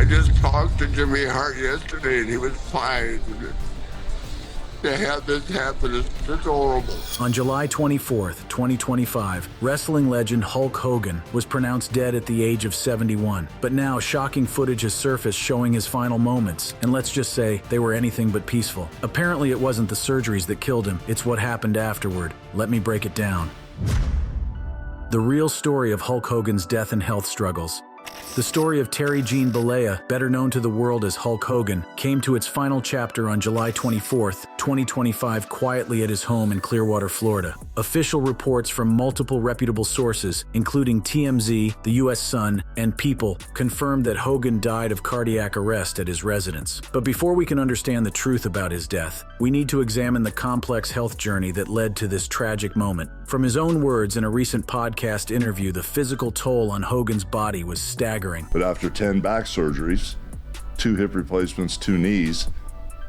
I just talked to Jimmy Hart yesterday, and he was fine. To have this happen is just horrible. On July 24th, 2025, wrestling legend Hulk Hogan was pronounced dead at the age of 71. But now, shocking footage has surfaced showing his final moments, and let's just say they were anything but peaceful. Apparently, it wasn't the surgeries that killed him, it's what happened afterward. Let me break it down. The real story of Hulk Hogan's death and health struggles. The story of Terry Gene Bollea, better known to the world as Hulk Hogan, came to its final chapter on July 24th, 2025, quietly at his home in Clearwater, Florida. Official reports from multiple reputable sources, including TMZ, the US Sun, and People, confirmed that Hogan died of cardiac arrest at his residence. But before we can understand the truth about his death, we need to examine the complex health journey that led to this tragic moment. From his own words in a recent podcast interview, the physical toll on Hogan's body was staggering. But after 10 back surgeries, 2 hip replacements, 2 knees,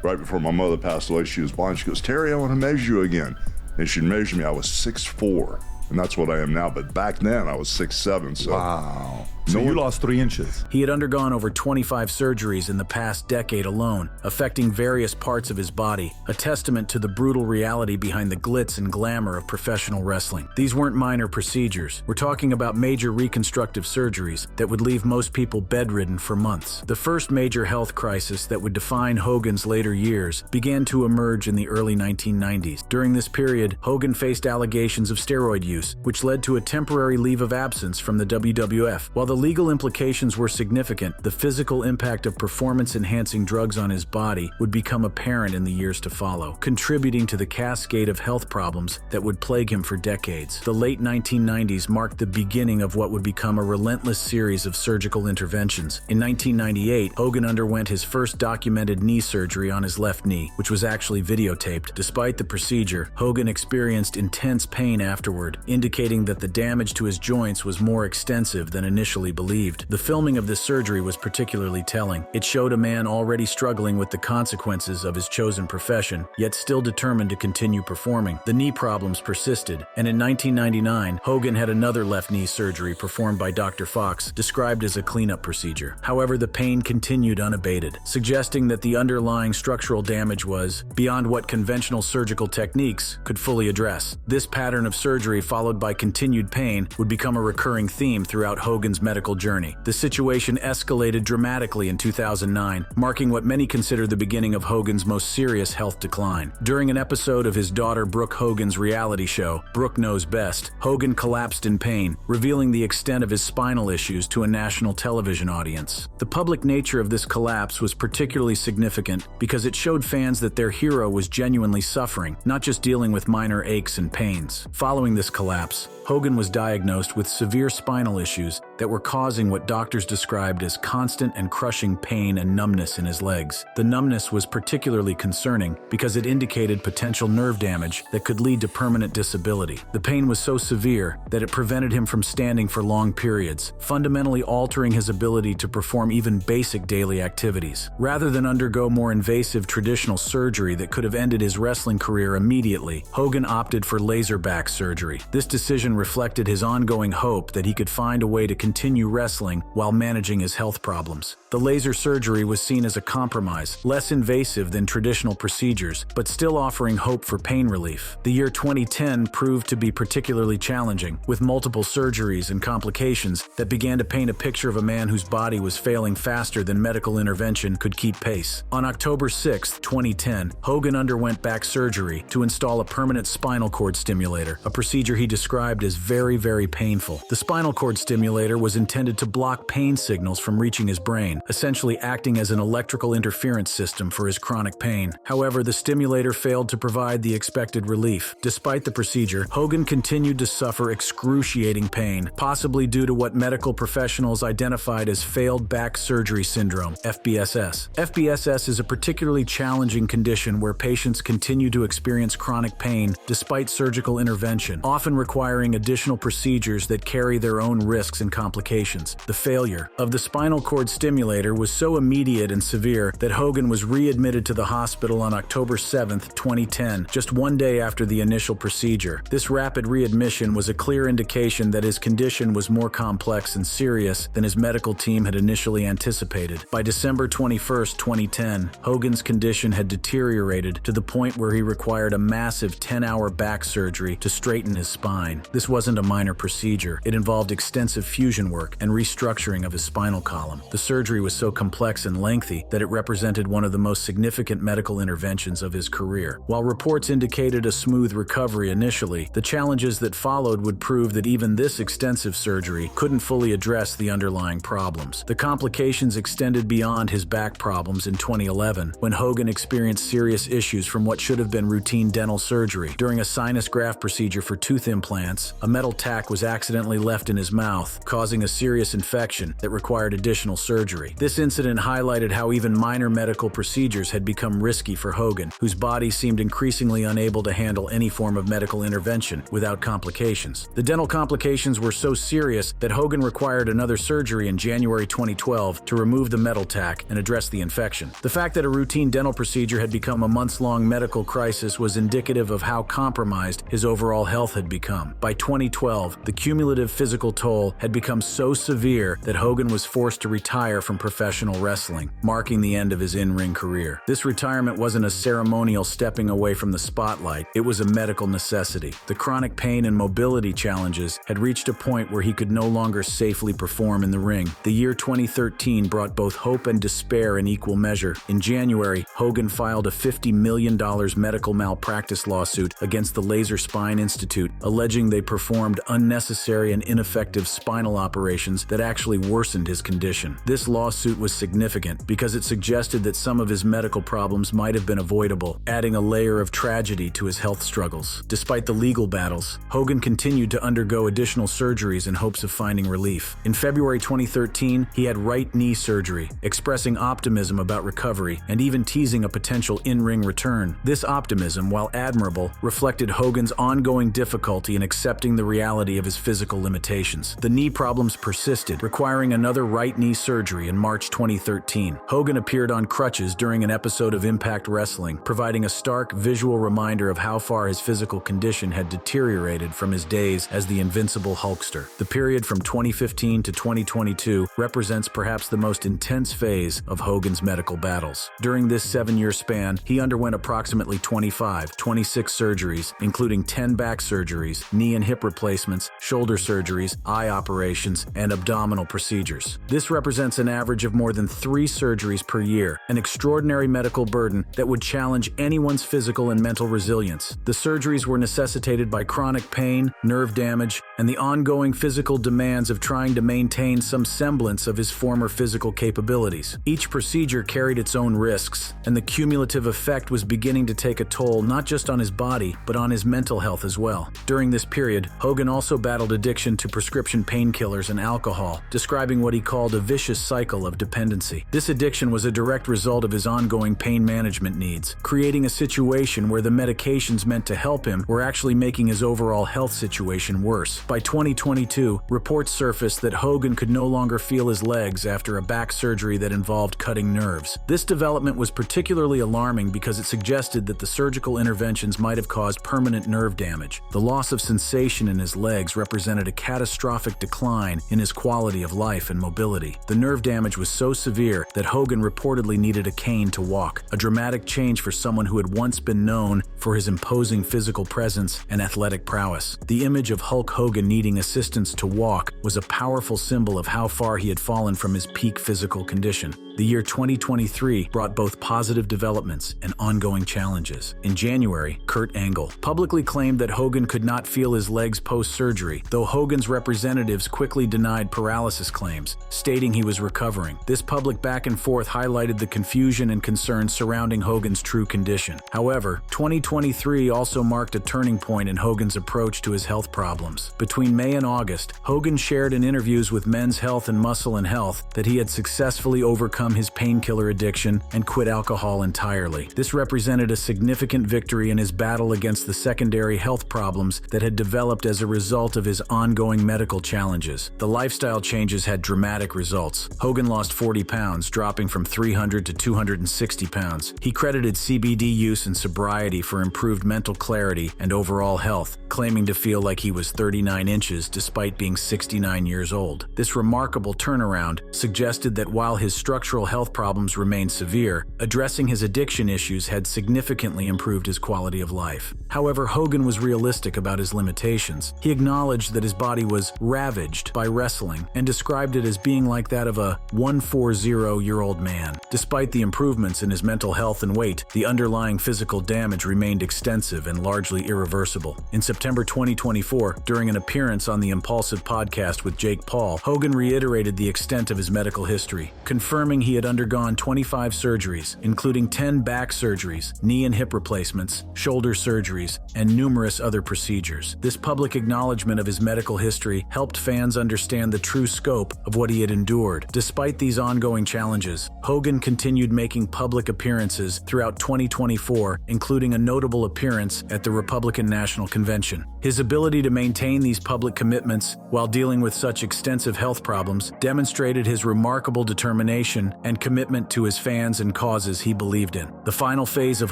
right before my mother passed away, she was blind. She goes, "Terry, I want to measure you again." And she measured me. I was 6'4", and that's what I am now. But back then, I was 6'7". So wow. So you lost 3 inches. He had undergone over 25 surgeries in the past decade alone, affecting various parts of his body, a testament to the brutal reality behind the glitz and glamour of professional wrestling. These weren't minor procedures. We're talking about major reconstructive surgeries that would leave most people bedridden for months. The first major health crisis that would define Hogan's later years began to emerge in the early 1990s. During this period, Hogan faced allegations of steroid use, which led to a temporary leave of absence from the WWF. While the legal implications were significant, the physical impact of performance-enhancing drugs on his body would become apparent in the years to follow, contributing to the cascade of health problems that would plague him for decades. The late 1990s marked the beginning of what would become a relentless series of surgical interventions. In 1998, Hogan underwent his first documented knee surgery on his left knee, which was actually videotaped. Despite the procedure, Hogan experienced intense pain afterward, indicating that the damage to his joints was more extensive than initially believed. The filming of this surgery was particularly telling. It showed a man already struggling with the consequences of his chosen profession, yet still determined to continue performing. The knee problems persisted, and in 1999, Hogan had another left knee surgery performed by Dr. Fox, described as a cleanup procedure. However, the pain continued unabated, suggesting that the underlying structural damage was beyond what conventional surgical techniques could fully address. This pattern of surgery, followed by continued pain, would become a recurring theme throughout Hogan's medical journey. The situation escalated dramatically in 2009, marking what many consider the beginning of Hogan's most serious health decline. During an episode of his daughter Brooke Hogan's reality show, Brooke Knows Best, Hogan collapsed in pain, revealing the extent of his spinal issues to a national television audience. The public nature of this collapse was particularly significant because it showed fans that their hero was genuinely suffering, not just dealing with minor aches and pains. Following this collapse, Hogan was diagnosed with severe spinal issues that were causing what doctors described as constant and crushing pain and numbness in his legs. The numbness was particularly concerning because it indicated potential nerve damage that could lead to permanent disability. The pain was so severe that it prevented him from standing for long periods, fundamentally altering his ability to perform even basic daily activities. Rather than undergo more invasive traditional surgery that could have ended his wrestling career immediately, Hogan opted for laser back surgery. This decision reflected his ongoing hope that he could find a way to continue wrestling while managing his health problems. The laser surgery was seen as a compromise, less invasive than traditional procedures, but still offering hope for pain relief. The year 2010 proved to be particularly challenging, with multiple surgeries and complications that began to paint a picture of a man whose body was failing faster than medical intervention could keep pace. On October 6, 2010, Hogan underwent back surgery to install a permanent spinal cord stimulator, a procedure he described as very painful. The spinal cord stimulator was intended to block pain signals from reaching his brain, essentially acting as an electrical interference system for his chronic pain. However, the stimulator failed to provide the expected relief. Despite the procedure, Hogan continued to suffer excruciating pain, possibly due to what medical professionals identified as failed back surgery syndrome, FBSS. FBSS is a particularly challenging condition where patients continue to experience chronic pain despite surgical intervention, often requiring additional procedures that carry their own risks and complications. complications. The failure of the spinal cord stimulator was so immediate and severe that Hogan was readmitted to the hospital on October 7, 2010, just one day after the initial procedure. This rapid readmission was a clear indication that his condition was more complex and serious than his medical team had initially anticipated. By December 21, 2010, Hogan's condition had deteriorated to the point where he required a massive 10-hour back surgery to straighten his spine. This wasn't a minor procedure. It involved extensive fusion work and restructuring of his spinal column. The surgery was so complex and lengthy that it represented one of the most significant medical interventions of his career. While reports indicated a smooth recovery initially, the challenges that followed would prove that even this extensive surgery couldn't fully address the underlying problems. The complications extended beyond his back problems in 2011, when Hogan experienced serious issues from what should have been routine dental surgery. During a sinus graft procedure for tooth implants, a metal tack was accidentally left in his mouth, causing a serious infection that required additional surgery. This incident highlighted how even minor medical procedures had become risky for Hogan, whose body seemed increasingly unable to handle any form of medical intervention without complications. The dental complications were so serious that Hogan required another surgery in January 2012 to remove the metal tack and address the infection. The fact that a routine dental procedure had become a months-long medical crisis was indicative of how compromised his overall health had become. By 2012, the cumulative physical toll had become so severe that Hogan was forced to retire from professional wrestling, marking the end of his in-ring career. This retirement wasn't a ceremonial stepping away from the spotlight, it was a medical necessity. The chronic pain and mobility challenges had reached a point where he could no longer safely perform in the ring. The year 2013 brought both hope and despair in equal measure. In January, Hogan filed a $50 million medical malpractice lawsuit against the Laser Spine Institute, alleging they performed unnecessary and ineffective spinal operations that actually worsened his condition. This lawsuit was significant because it suggested that some of his medical problems might have been avoidable, adding a layer of tragedy to his health struggles. Despite the legal battles, Hogan continued to undergo additional surgeries in hopes of finding relief. In February 2013, he had right knee surgery, expressing optimism about recovery and even teasing a potential in-ring return. This optimism, while admirable, reflected Hogan's ongoing difficulty in accepting the reality of his physical limitations. The knee problems persisted, requiring another right knee surgery in March 2013. Hogan appeared on crutches during an episode of Impact Wrestling, providing a stark visual reminder of how far his physical condition had deteriorated from his days as the invincible Hulkster. The period from 2015 to 2022 represents perhaps the most intense phase of Hogan's medical battles. During this 7-year span, he underwent approximately 26 surgeries, including 10 back surgeries, knee and hip replacements, shoulder surgeries, eye operations, and abdominal procedures. This represents an average of more than 3 surgeries per year, an extraordinary medical burden that would challenge anyone's physical and mental resilience. The surgeries were necessitated by chronic pain, nerve damage, and the ongoing physical demands of trying to maintain some semblance of his former physical capabilities. Each procedure carried its own risks, and the cumulative effect was beginning to take a toll not just on his body, but on his mental health as well. During this period, Hogan also battled addiction to prescription painkillers and alcohol, describing what he called a vicious cycle of dependency. This addiction was a direct result of his ongoing pain management needs, creating a situation where the medications meant to help him were actually making his overall health situation worse. By 2022, reports surfaced that Hogan could no longer feel his legs after a back surgery that involved cutting nerves. This development was particularly alarming because it suggested that the surgical interventions might have caused permanent nerve damage. The loss of sensation in his legs represented a catastrophic decline in his quality of life and mobility. The nerve damage was so severe that Hogan reportedly needed a cane to walk, a dramatic change for someone who had once been known for his imposing physical presence and athletic prowess. The image of Hulk Hogan needing assistance to walk was a powerful symbol of how far he had fallen from his peak physical condition. The year 2023 brought both positive developments and ongoing challenges. In January, Kurt Angle publicly claimed that Hogan could not feel his legs post-surgery, though Hogan's representatives quickly denied paralysis claims, stating he was recovering. This public back and forth highlighted the confusion and concern surrounding Hogan's true condition. However, 2023 also marked a turning point in Hogan's approach to his health problems. Between May and August, Hogan shared in interviews with Men's Health and Muscle and Health that he had successfully overcome his painkiller addiction and quit alcohol entirely. This represented a significant victory in his battle against the secondary health problems that had developed as a result of his ongoing medical challenges. challenges. The lifestyle changes had dramatic results. Hogan lost 40 pounds, dropping from 300 to 260 pounds. He credited CBD use and sobriety for improved mental clarity and overall health, claiming to feel like he was 39 inches despite being 69 years old. This remarkable turnaround suggested that while his structural health problems remained severe, addressing his addiction issues had significantly improved his quality of life. However, Hogan was realistic about his limitations. He acknowledged that his body was ravaged by wrestling and described it as being like that of a 140-year-old man. Despite the improvements in his mental health and weight, the underlying physical damage remained extensive and largely irreversible. In September 2024, during an appearance on the Impulsive podcast with Jake Paul, Hogan reiterated the extent of his medical history, confirming he had undergone 25 surgeries, including 10 back surgeries, knee and hip replacements, shoulder surgeries, and numerous other procedures. This public acknowledgement of his medical history helped fans understand the true scope of what he had endured. Despite these ongoing challenges, Hogan continued making public appearances throughout 2024, including a notable appearance at the Republican National Convention. His ability to maintain these public commitments while dealing with such extensive health problems demonstrated his remarkable determination and commitment to his fans and causes he believed in. The final phase of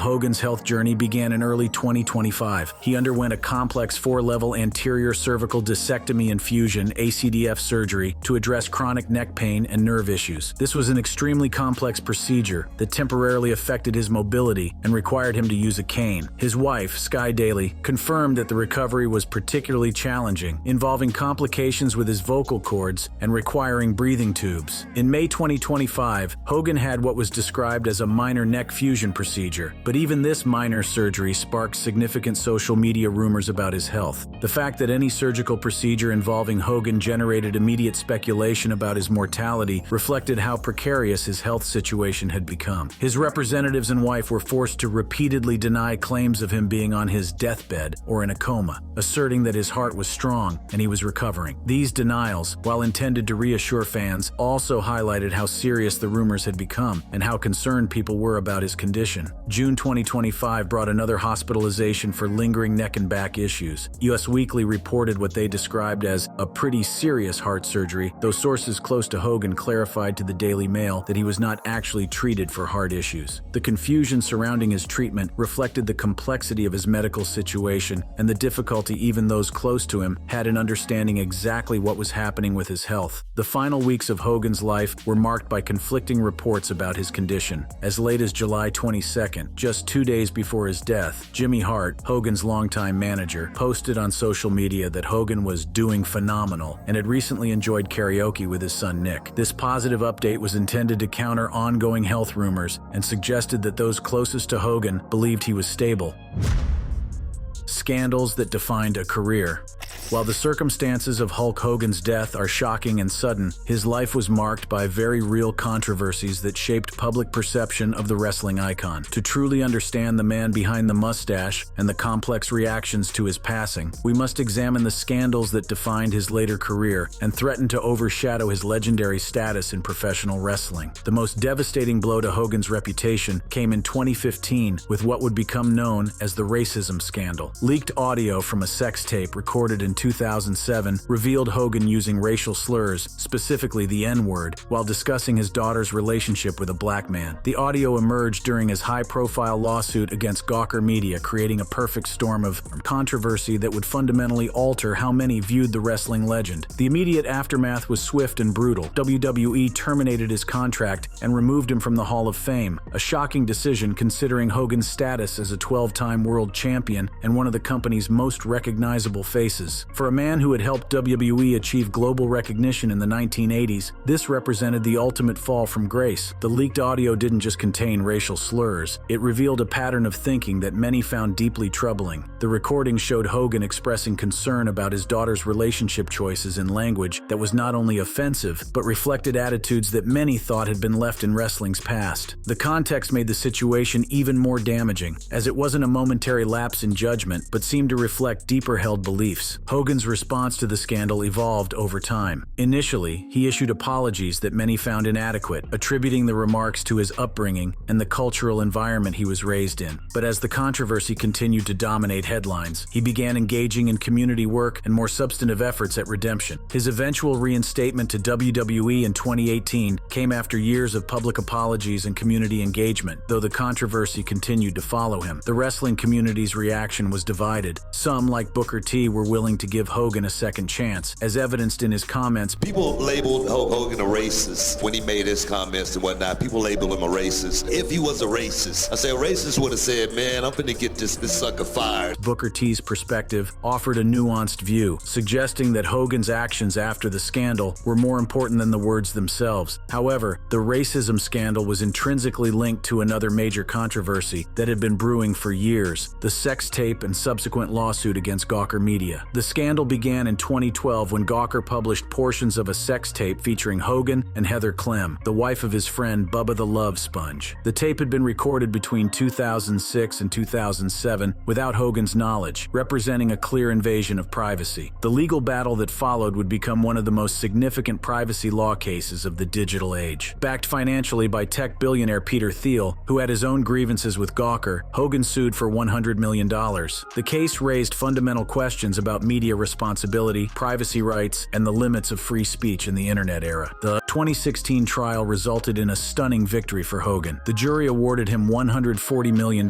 Hogan's health journey began in early 2025. He underwent a complex 4-level anterior cervical discectomy and fusion (ACDF) surgery to address chronic neck pain and nerve issues. This was an extremely complex procedure that temporarily affected his mobility and required him to use a cane. His wife, Sky Daly, confirmed that the recovery was particularly challenging, involving complications with his vocal cords and requiring breathing tubes. In May 2025, Hogan had what was described as a minor neck fusion procedure, but even this minor surgery sparked significant social media rumors about his health. The fact that any surgical procedure involving Hogan generated immediate speculation about his mortality reflected how precarious his health situation had become. His representatives and wife were forced to repeatedly deny claims of him being on his deathbed or in a coma, asserting that his heart was strong and he was recovering. These denials, while intended to reassure fans, also highlighted how serious the rumors had become and how concerned people were about his condition. June 2025 brought another hospitalization for lingering neck and back issues. US Weekly reported what they described as a pretty serious heart surgery, though sources close to Hogan clarified to the Daily Mail that he was not actually treated for heart issues. The confusion surrounding his treatment reflected the complexity of his medical situation and the difficulty even those close to him had in understanding exactly what was happening with his health. The final weeks of Hogan's life were marked by conflicting reports about his condition. As late as July 22nd, just 2 days before his death, Jimmy Hart, Hogan's longtime manager, posted on social media that Hogan was doing phenomenal and had recently enjoyed karaoke with his son Nick. This positive update was intended to counter ongoing health rumors and suggested that those closest to Hogan believed he was stable. Scandals that defined a career. While the circumstances of Hulk Hogan's death are shocking and sudden, his life was marked by very real controversies that shaped public perception of the wrestling icon. To truly understand the man behind the mustache and the complex reactions to his passing, we must examine the scandals that defined his later career and threatened to overshadow his legendary status in professional wrestling. The most devastating blow to Hogan's reputation came in 2015 with what would become known as the racism scandal. Leaked audio from a sex tape recorded in 2007 revealed Hogan using racial slurs, specifically the N-word, while discussing his daughter's relationship with a black man. The audio emerged during his high-profile lawsuit against Gawker Media, creating a perfect storm of controversy that would fundamentally alter how many viewed the wrestling legend. The immediate aftermath was swift and brutal. WWE terminated his contract and removed him from the Hall of Fame, a shocking decision considering Hogan's status as a 12-time world champion and one of the company's most recognizable faces. For a man who had helped WWE achieve global recognition in the 1980s, this represented the ultimate fall from grace. The leaked audio didn't just contain racial slurs, it revealed a pattern of thinking that many found deeply troubling. The recording showed Hogan expressing concern about his daughter's relationship choices in language that was not only offensive, but reflected attitudes that many thought had been left in wrestling's past. The context made the situation even more damaging, as it wasn't a momentary lapse in judgment, but seemed to reflect deeper held beliefs. Hogan's response to the scandal evolved over time. Initially, he issued apologies that many found inadequate, attributing the remarks to his upbringing and the cultural environment he was raised in. But as the controversy continued to dominate headlines, he began engaging in community work and more substantive efforts at redemption. His eventual reinstatement to WWE in 2018 came after years of public apologies and community engagement, though the controversy continued to follow him. The wrestling community's reaction was divided. Some, like Booker T, were willing to give Hogan a second chance, as evidenced in his comments. People labeled Hulk Hogan a racist when he made his comments and whatnot. People labeled him a racist. If he was a racist, I say a racist would have said, man, I'm finna get this sucker fired. Booker T's perspective offered a nuanced view, suggesting that Hogan's actions after the scandal were more important than the words themselves. However, the racism scandal was intrinsically linked to another major controversy that had been brewing for years: the sex tape and subsequent lawsuit against Gawker Media. The scandal began in 2012 when Gawker published portions of a sex tape featuring Hogan and Heather Clem, the wife of his friend Bubba the Love Sponge. The tape had been recorded between 2006 and 2007 without Hogan's knowledge, representing a clear invasion of privacy. The legal battle that followed would become one of the most significant privacy law cases of the digital age. Backed financially by tech billionaire Peter Thiel, who had his own grievances with Gawker, Hogan sued for $100 million. The case raised fundamental questions about media responsibility, privacy rights, and the limits of free speech in the internet era. The 2016 trial resulted in a stunning victory for Hogan. The jury awarded him $140 million,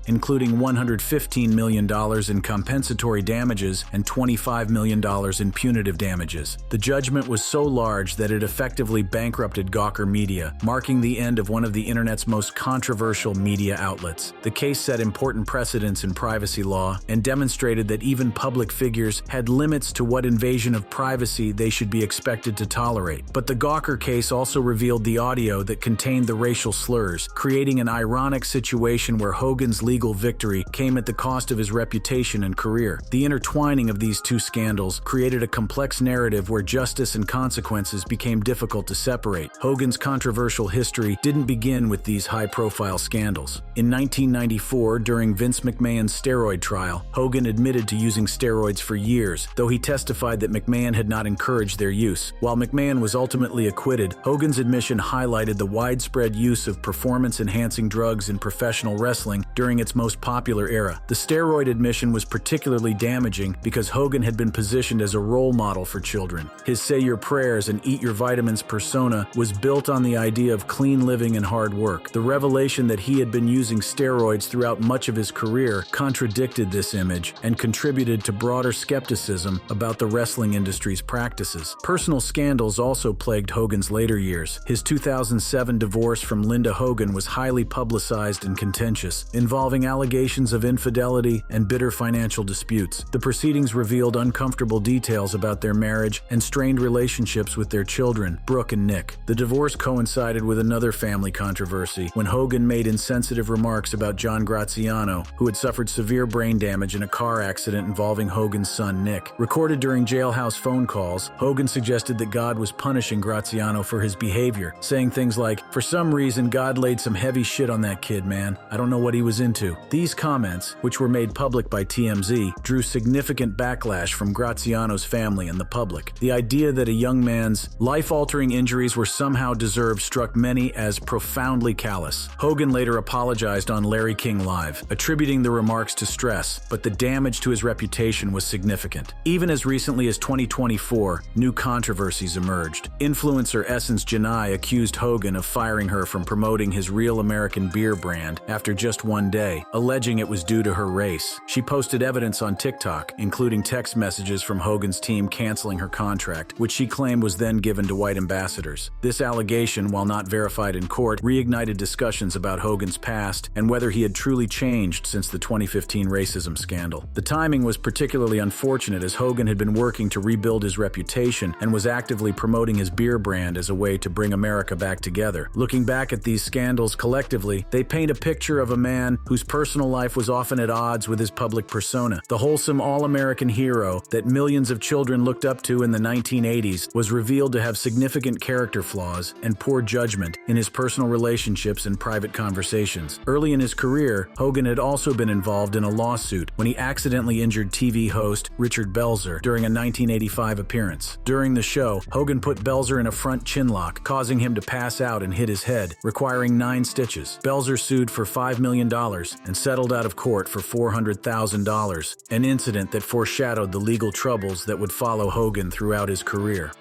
including $115 million in compensatory damages and $25 million in punitive damages. The judgment was so large that it effectively bankrupted Gawker Media, marking the end of one of the internet's most controversial media outlets. The case set important precedents in privacy law and demonstrated that even public figures had limits to what invasion of privacy they should be expected to tolerate. But the Gawker case also revealed the audio that contained the racial slurs, creating an ironic situation where Hogan's legal victory came at the cost of his reputation and career. The intertwining of these two scandals created a complex narrative where justice and consequences became difficult to separate. Hogan's controversial history didn't begin with these high-profile scandals. In 1994, during Vince McMahon's steroid trial, Hogan admitted to using steroids for years, though he testified that McMahon had not encouraged their use. While McMahon was ultimately acquitted, Hogan's admission highlighted the widespread use of performance-enhancing drugs in professional wrestling during its most popular era. The steroid admission was particularly damaging because Hogan had been positioned as a role model for children. His say your prayers and eat your vitamins persona was built on the idea of clean living and hard work. The revelation that he had been using steroids throughout much of his career contradicted this image and contributed to broader skepticism about the wrestling industry's practices. Personal scandals also plagued Hogan's later years. His 2007 divorce from Linda Hogan was highly publicized and contentious, involving allegations of infidelity and bitter financial disputes. The proceedings revealed uncomfortable details about their marriage and strained relationships with their children, Brooke and Nick. The divorce coincided with another family controversy when Hogan made insensitive remarks about John Graziano, who had suffered severe brain damage in a car accident involving Hogan's son Nick. Recorded during jailhouse phone calls, Hogan suggested that God was punishing Graziano for his behavior, saying things like, "For some reason, God laid some heavy shit on that kid, man. I don't know what he was into." These comments, which were made public by TMZ, drew significant backlash from Graziano's family and the public. The idea that a young man's life-altering injuries were somehow deserved struck many as profoundly callous. Hogan later apologized on Larry King Live, attributing the remarks to stress, but the damage to his reputation was significant. Even as recently as 2024, new controversies emerged. Influencer Essence Janai accused Hogan of firing her from promoting his Real American beer brand after just one day, alleging it was due to her race. She posted evidence on TikTok, including text messages from Hogan's team canceling her contract, which she claimed was then given to white ambassadors. This allegation, while not verified in court, reignited discussions about Hogan's past and whether he had truly changed since the 2015 racism scandal. The timing was particularly unfortunate as Hogan had been working to rebuild his reputation and was actively promoting his beer brand as a way to bring America back together. Looking back at these scandals collectively, they paint a picture of a man man whose personal life was often at odds with his public persona. The wholesome all-American hero that millions of children looked up to in the 1980s was revealed to have significant character flaws and poor judgment in his personal relationships and private conversations. Early in his career, Hogan had also been involved in a lawsuit when he accidentally injured TV host Richard Belzer during a 1985 appearance. During the show, Hogan put Belzer in a front chinlock, causing him to pass out and hit his head, requiring 9 stitches. Belzer sued for $5 million and settled out of court for $400,000, an incident that foreshadowed the legal troubles that would follow Hogan throughout his career.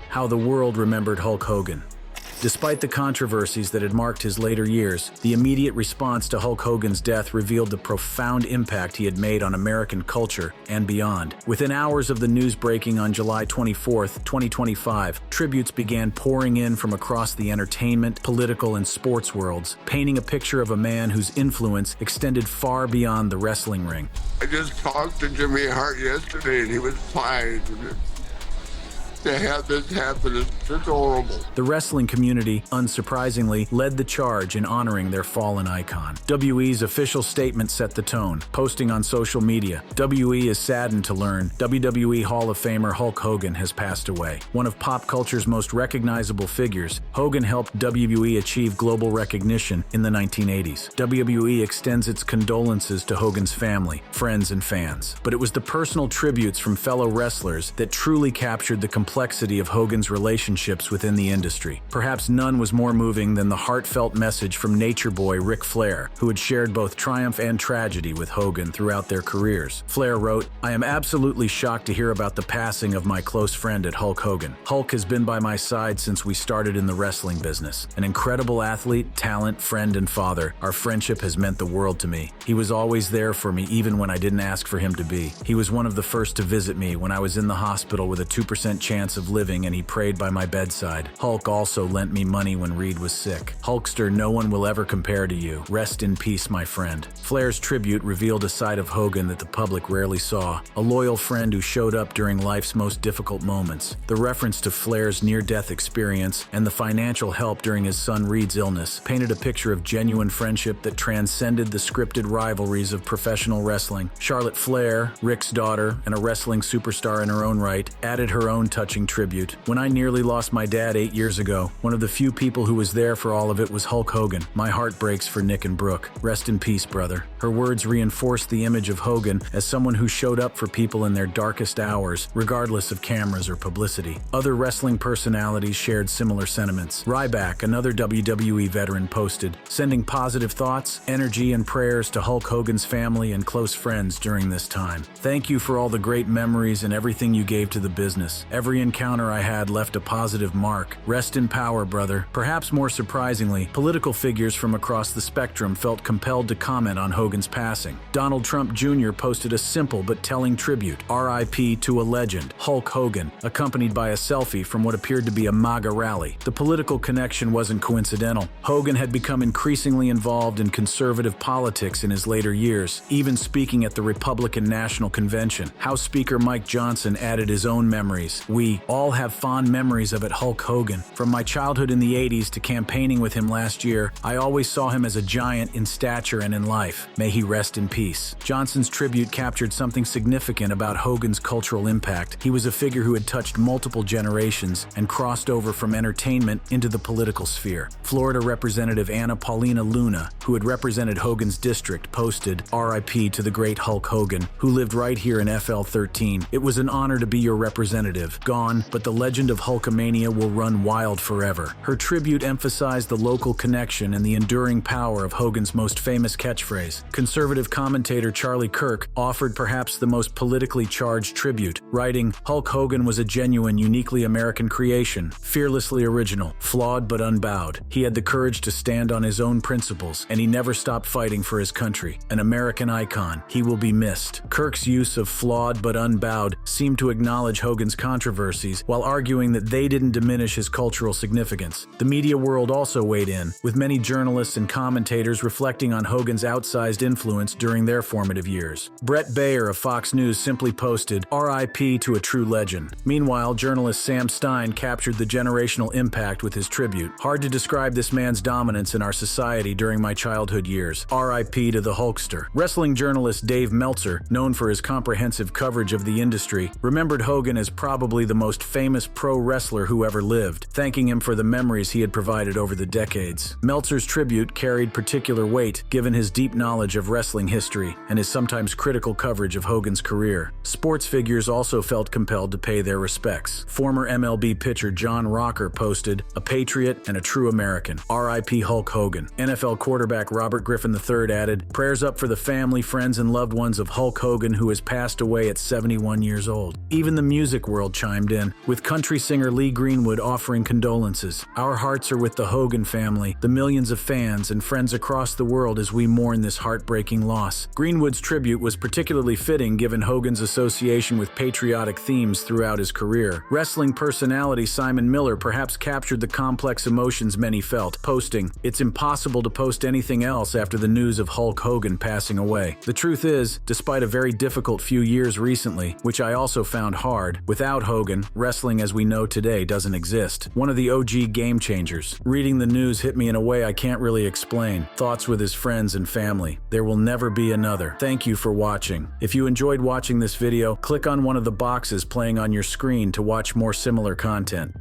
How the world remembered Hulk Hogan. Despite the controversies that had marked his later years, the immediate response to Hulk Hogan's death revealed the profound impact he had made on American culture and beyond. Within hours of the news breaking on July 24, 2025, tributes began pouring in from across the entertainment, political, and sports worlds, painting a picture of a man whose influence extended far beyond the wrestling ring. I just talked to Jimmy Hart yesterday, and he was fine. To have this happen is just horrible. The wrestling community, unsurprisingly, led the charge in honoring their fallen icon. WWE's official statement set the tone, posting on social media, "WWE is saddened to learn WWE Hall of Famer Hulk Hogan has passed away." One of pop culture's most recognizable figures, Hogan helped WWE achieve global recognition in the 1980s. WWE extends its condolences to Hogan's family, friends, and fans. But it was the personal tributes from fellow wrestlers that truly captured the complexity of Hogan's relationships within the industry. Perhaps none was more moving than the heartfelt message from Nature Boy Ric Flair, who had shared both triumph and tragedy with Hogan throughout their careers. Flair wrote, "I am absolutely shocked to hear about the passing of my close friend at Hulk Hogan. Hulk has been by my side since we started in the wrestling business. An incredible athlete, talent, friend, and father. Our friendship has meant the world to me. He was always there for me even when I didn't ask for him to be. He was one of the first to visit me when I was in the hospital with a 2% chance of living, and he prayed by my bedside. Hulk also lent me money when Reed was sick. Hulkster, no one will ever compare to you. Rest in peace, my friend." Flair's tribute revealed a side of Hogan that the public rarely saw, a loyal friend who showed up during life's most difficult moments. The reference to Flair's near-death experience and the financial help during his son Reed's illness painted a picture of genuine friendship that transcended the scripted rivalries of professional wrestling. Charlotte Flair, Rick's daughter, and a wrestling superstar in her own right, added her own touching tribute. "When I nearly lost my dad 8 years ago, one of the few people who was there for all of it was Hulk Hogan. My heart breaks for Nick and Brooke. Rest in peace, brother." Her words reinforced the image of Hogan as someone who showed up for people in their darkest hours, regardless of cameras or publicity. Other wrestling personalities shared similar sentiments. Ryback, another WWE veteran, posted, "Sending positive thoughts, energy, and prayers to Hulk Hogan's family and close friends during this time. Thank you for all the great memories and everything you gave to the business. Every encounter I had left a positive mark. Rest in power, brother." Perhaps more surprisingly, political figures from across the spectrum felt compelled to comment on Hogan's passing. Donald Trump Jr. posted a simple but telling tribute, "RIP to a legend, Hulk Hogan," accompanied by a selfie from what appeared to be a MAGA rally. The political connection wasn't coincidental. Hogan had become increasingly involved in conservative politics in his later years, even speaking at the Republican National Convention. House Speaker Mike Johnson added his own memories. "We all have fond memories of it, Hulk Hogan. From my childhood in the 80s to campaigning with him last year, I always saw him as a giant in stature and in life. May he rest in peace." Johnson's tribute captured something significant about Hogan's cultural impact. He was a figure who had touched multiple generations and crossed over from entertainment into the political sphere. Florida Representative Anna Paulina Luna, who had represented Hogan's district, posted, "RIP to the great Hulk Hogan, who lived right here in FL 13. It was an honor to be your representative. Gone, but the legend of Hulkamania will run wild forever." Her tribute emphasized the local connection and the enduring power of Hogan's most famous catchphrase. Conservative commentator Charlie Kirk offered perhaps the most politically charged tribute, writing, "Hulk Hogan was a genuine, uniquely American creation, fearlessly original, flawed but unbowed. He had the courage to stand on his own principles, and he never stopped fighting for his country. An American icon. He will be missed." Kirk's use of flawed but unbowed seemed to acknowledge Hogan's controversy controversies while arguing that they didn't diminish his cultural significance. The media world also weighed in, with many journalists and commentators reflecting on Hogan's outsized influence during their formative years. Brett Baer of Fox News simply posted, "R.I.P. to a true legend." Meanwhile, journalist Sam Stein captured the generational impact with his tribute. "Hard to describe this man's dominance in our society during my childhood years. R.I.P. to the Hulkster." Wrestling journalist Dave Meltzer, known for his comprehensive coverage of the industry, remembered Hogan as probably the most famous pro wrestler who ever lived, thanking him for the memories he had provided over the decades. Meltzer's tribute carried particular weight given his deep knowledge of wrestling history and his sometimes critical coverage of Hogan's career. Sports figures also felt compelled to pay their respects. Former MLB pitcher John Rocker posted, "A patriot and a true American. R.I.P. Hulk Hogan." NFL quarterback Robert Griffin III added, "Prayers up for the family, friends, and loved ones of Hulk Hogan, who has passed away at 71 years old." Even the music world chimed in, with country singer Lee Greenwood offering condolences. "Our hearts are with the Hogan family, the millions of fans and friends across the world as we mourn this heartbreaking loss." Greenwood's tribute was particularly fitting given Hogan's association with patriotic themes throughout his career. Wrestling personality Simon Miller perhaps captured the complex emotions many felt, posting, "It's impossible to post anything else after the news of Hulk Hogan passing away. The truth is, despite a very difficult few years recently, which I also found hard, without Hogan, wrestling as we know today doesn't exist. One of the OG game changers. Reading the news hit me in a way I can't really explain. Thoughts with his friends and family. There will never be another. Thank you for watching. If you enjoyed watching this video, click on one of the boxes playing on your screen to watch more similar content.